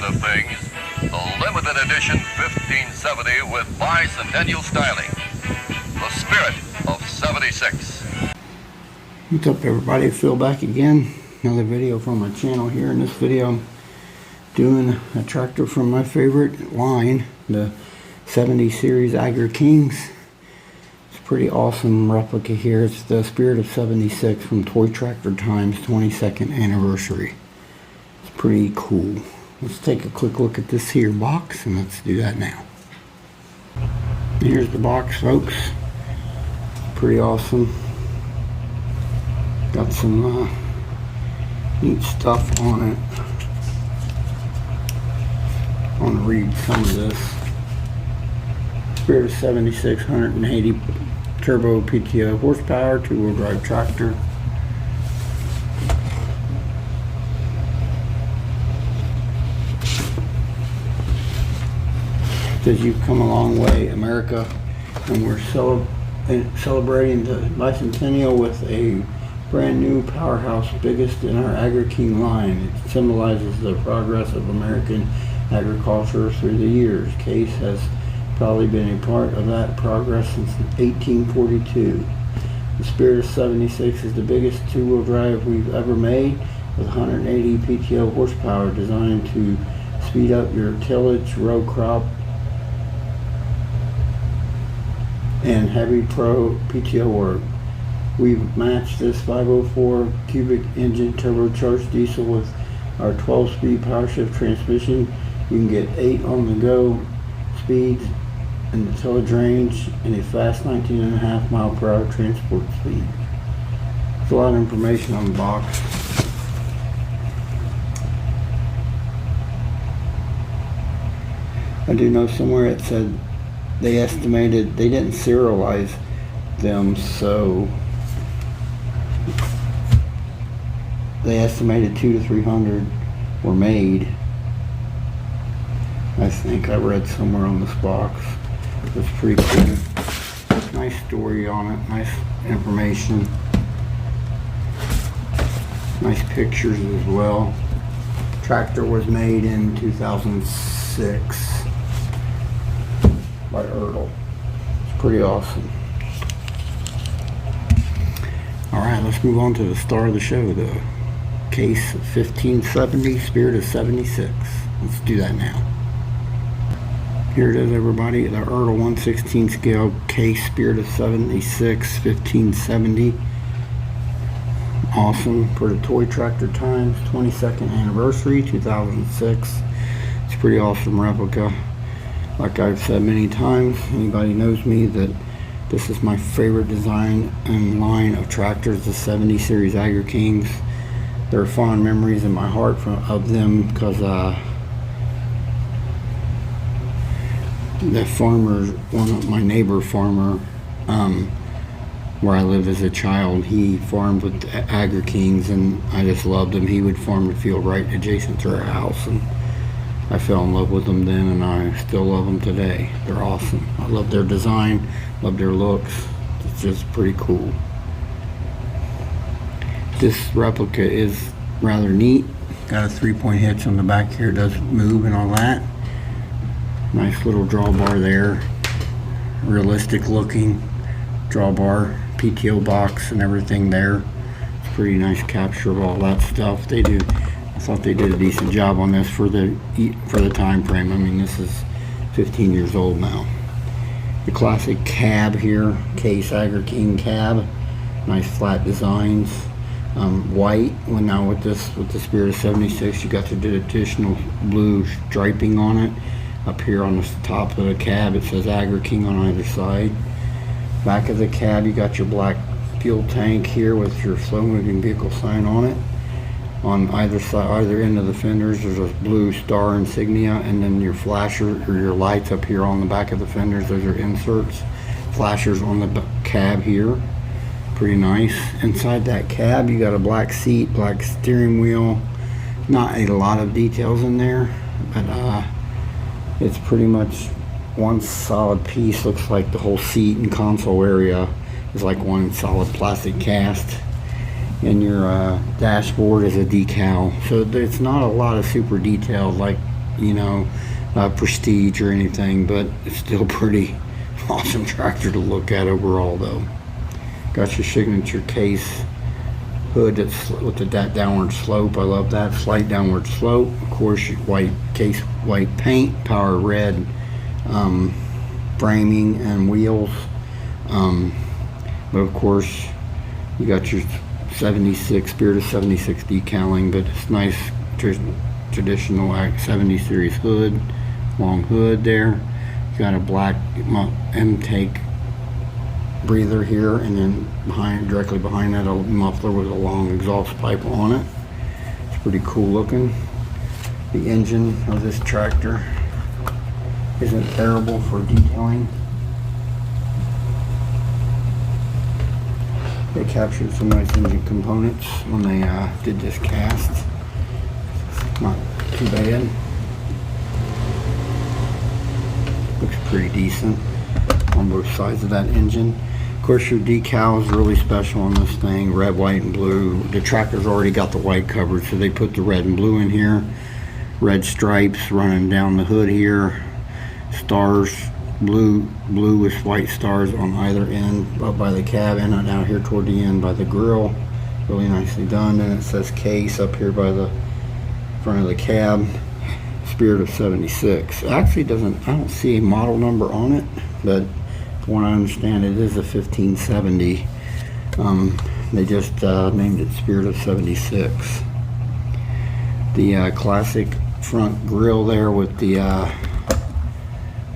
side of things, the limited edition 1570 with bicentennial styling. The spirit of 76. What's up, everybody? Phil back again. Another video from my channel here. In this video, I'm doing a tractor from my favorite line, the 70 series Agri Kings. It's a pretty awesome replica here. It's the Spirit of 76 from Toy Tractor Time's 22nd anniversary. It's pretty cool. Let's take a quick look at this here box, and let's do that now. Here's the box, folks. Pretty awesome. Got some neat stuff on it. I want to read some of this. Spirit of 76, 180 turbo PTO horsepower, two-wheel drive tractor. Says you've come a long way, America, and we're celebrating the bicentennial with a brand new powerhouse, biggest in our Agri King line. It symbolizes the progress of American agriculture through the years. Case has probably been a part of that progress since 1842. The Spirit of 76 is the biggest two-wheel drive we've ever made, with 180 PTO horsepower, designed to speed up your tillage, row crop, and heavy pro PTO work. We've matched this 504 cubic engine turbocharged diesel with our 12-speed power shift transmission. You can get 8 on the go speeds and the tillage range and a fast 19.5 mile per hour transport speed. There's a lot of information on the box. I do know somewhere it said they estimated, they didn't serialize them, so they estimated 200 to 300 were made. I think I read somewhere on this box. It's pretty cool. Nice story on it, nice information, nice pictures as well. Tractor was made in 2006 by Ertl. It's pretty awesome. Alright, let's move on to the star of the show, the Case 1570 Spirit of 76. Let's do that now. Here it is, everybody, the Ertl 1/16 scale Case Spirit of 76 1570. Awesome, for the Toy Tractor Times 22nd anniversary 2006. It's a pretty awesome replica. Like I've said many times, anybody knows me, that this is my favorite design and line of tractors, the 70 series Agri Kings. There are fond memories in my heart of them because the farmer, my neighbor farmer, where I lived as a child, he farmed with Agri Kings, and I just loved him. He would farm the field right adjacent to our house, and I fell in love with them then, and I still love them today. They're awesome. I love their design, love their looks. It's just pretty cool. This replica is rather neat. Got a 3-point hitch on the back here. It does move and all that. Nice little drawbar there. Realistic looking drawbar, PTO box and everything there. It's a pretty nice capture of all that stuff. I thought they did a decent job on this for the time frame. I mean, this is 15 years old now. The classic cab here, Case Agri King cab. Nice flat designs. White. Well, now with the Spirit of 76, you got the additional blue striping on it. Up here on the top of the cab, it says Agri King on either side. Back of the cab, you got your black fuel tank here with your slow moving vehicle sign on it. On either side, either end of the fenders, there's a blue star insignia, and then your flasher or your lights up here on the back of the fenders. Those are inserts. Flashers on the cab here. Pretty nice. Inside that cab, you got a black seat, black steering wheel. Not a lot of details in there, but it's pretty much one solid piece. Looks like the whole seat and console area is like one solid plastic cast. And your dashboard is a decal, so it's not a lot of super details like you know, prestige or anything, but it's still pretty awesome tractor to look at overall though. Got your signature case hood that's with that downward slope. I love that slight downward slope. Of course, your white case, white paint, power red framing and wheels. But of course, you got your 76 Spirit of 76 decaling, but it's nice traditional 70 series hood, long hood there. You got a black intake breather here, and then directly behind that, a muffler with a long exhaust pipe on it. It's pretty cool looking. The engine of this tractor isn't terrible for detailing. They captured some nice engine components when they did this cast. Not too bad. Looks pretty decent on both sides of that engine. Of course, your decal is really special on this thing, red, white, and blue. The tractor's already got the white covered, so they put the red and blue in here. Red stripes running down the hood here. Stars, blue with white stars on either end, up by the cab and out here toward the end by the grill. Really nicely done. And it says case up here by the front of the cab. Spirit of 76. It actually doesn't, I don't see a model number on it, but from what I understand, it is a 1570. They just named it Spirit of 76. The classic front grille there with the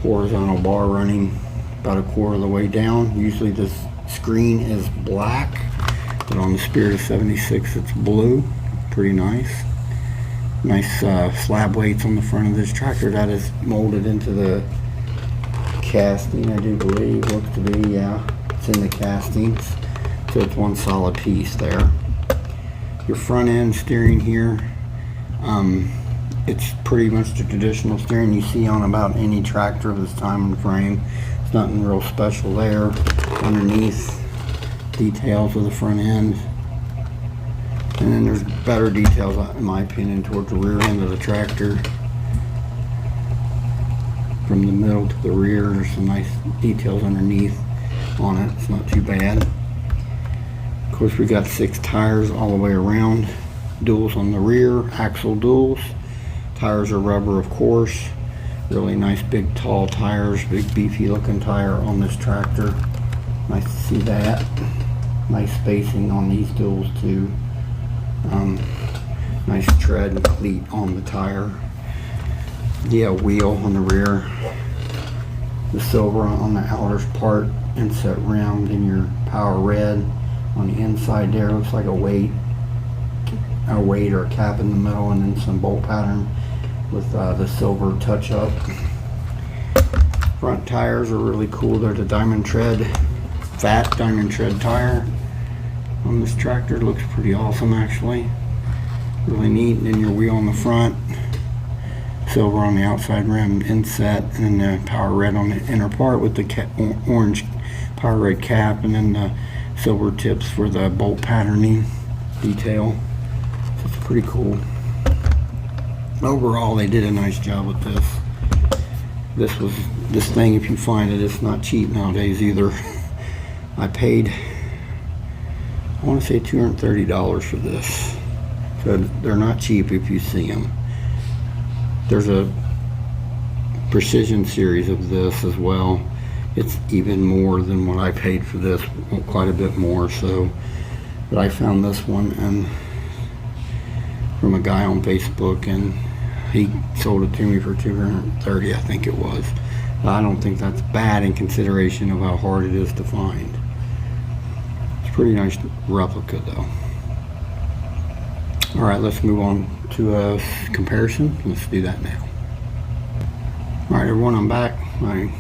horizontal bar running about a quarter of the way down. Usually this screen is black, but on the Spirit of 76 it's blue. Pretty nice. Nice slab weights on the front of this tractor. That is molded into the casting, I do believe. Looks to be, yeah, it's in the castings. So it's one solid piece there. Your front end steering here, it's pretty much the traditional steering you see on about any tractor of this time in the frame. There's nothing real special there. Underneath, details of the front end. And then there's better details, in my opinion, towards the rear end of the tractor. From the middle to the rear, there's some nice details underneath on it. It's not too bad. Of course, we got 6 tires all the way around. Duals on the rear, axle duals. Tires are rubber, of course. Really nice big tall tires, big beefy looking tire on this tractor. Nice to see that. Nice spacing on these duals too. Nice tread and cleat on the tire. The wheel on the rear. The silver on the outer part, inset rim, and your power red on the inside there. Looks like a weight or a cap in the middle, and then some bolt pattern with the silver touch up. Front tires are really cool. They're the diamond tread, fat diamond tread tire on this tractor. Looks pretty awesome actually. Really neat. And then your wheel on the front, silver on the outside rim inset, and then the power red on the inner part with the orange power red cap, and then the silver tips for the bolt patterning detail. So it's pretty cool. Overall, they did a nice job with this. This thing, if you find it, it's not cheap nowadays either. I paid, I want to say $230 for this. So they're not cheap if you see them. There's a precision series of this as well. It's even more than what I paid for this, quite a bit more. So, but I found this one and from a guy on Facebook, and he sold it to me for $230, I think it was. I don't think that's bad in consideration of how hard it is to find. It's a pretty nice replica though. Alright, let's move on to a comparison. Let's do that now. Alright everyone, I'm back. My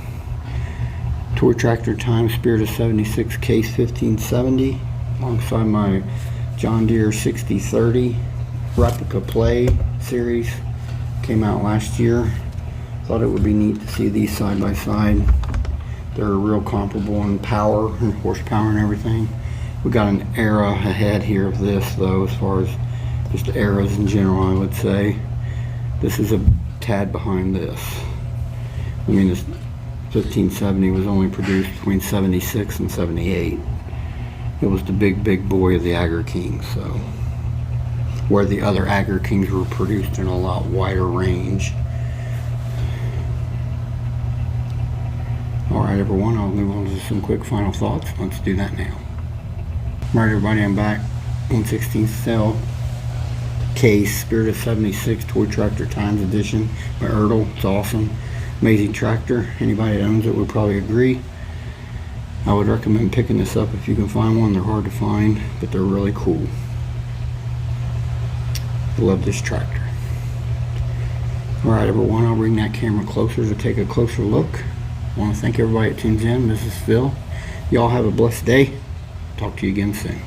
Toy Tractor Time Spirit of 76 Case 1570 alongside my John Deere 6030 Replica Play series. Came out last year. Thought it would be neat to see these side by side. They're real comparable in power and horsepower and everything. We got an era ahead here of this though, as far as just eras in general, I would say. This is a tad behind this. I mean, this 1570 was only produced between 76 and 78. It was the big boy of the Agger Kings, so where the other Agger Kings were produced in a lot wider range. Alright everyone, I'll move on to some quick final thoughts. Let's do that now. Alright everybody, I'm back. 1/16 cell case, Spirit of 76 Toy Tractor Times Edition by Ertl. It's awesome. Amazing tractor. Anybody that owns it would probably agree. I would recommend picking this up if you can find one. They're hard to find, but they're really cool. I love this tractor. Alright everyone, I'll bring that camera closer to take a closer look. I want to thank everybody that tunes in. This is Phil. Y'all have a blessed day. Talk to you again soon.